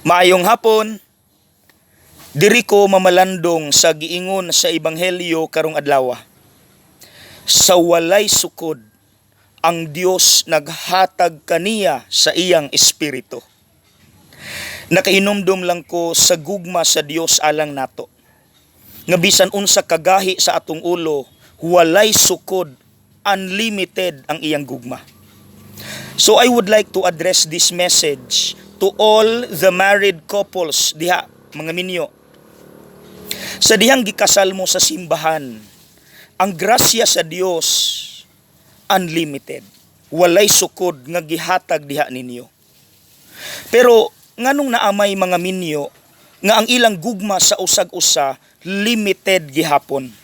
Maayong hapon, diri ko mamalandong sa giingon sa Ebanghelyo karong adlaw. Sa walay sukod, ang Dios naghatag kaniya sa iyang espiritu. Nakahinumdum lang ko sa gugma sa Dios alang nato. Nga bisan unsa kagahi sa atong ulo, walay sukod, unlimited ang iyang gugma. So I would like to address this message to all the married couples diha, mga minyo. Sa dihang gikasal mo sa simbahan, ang grasya sa Dios unlimited. Walay sukod nga gihatag diha ninyo. Pero nganong naamay mga minyo nga ang ilang gugma sa usag-usa limited gihapon?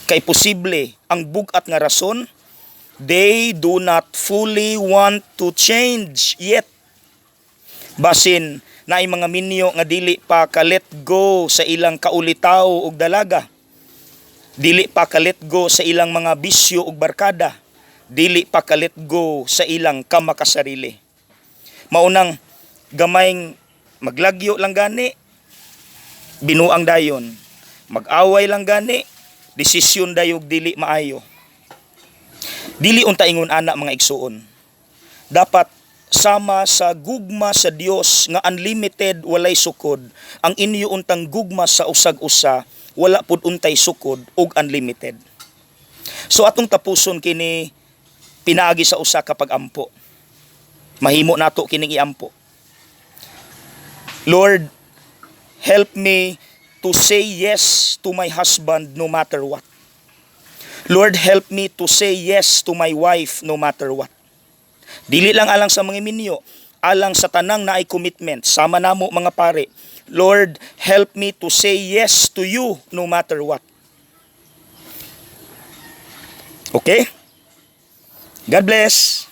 Kay posible ang bugat nga rason, they do not fully want to change yet. Basin na ay mga minyo nga dili pa ka-let go sa ilang kaulitaw ug dalaga. Dili pa ka-let go sa ilang mga bisyo ug barkada. Dili pa ka-let go sa ilang kamakasarili. Maunang gamayng maglagyo lang gani, binuang dayon. Mag-away lang gani, desisyon dayog dili maayo. Dili unta ingon ana mga igsuon. Dapat sama sa gugma sa Dios nga unlimited walay sukod, ang inyo untang gugma sa usag-usa wala pud untay sukod ug unlimited. So atong tapuson kini pinaagi sa usa ka pag-ampo. Mahimo nato kining iampo. Lord, help me to say yes to my husband no matter what. Lord, help me to say yes to my wife no matter what. Dili lang alang sa mga minyo, alang sa tanang na ay commitment, sama namo mga pare. Lord, help me to say yes to you no matter what. Okay? God bless.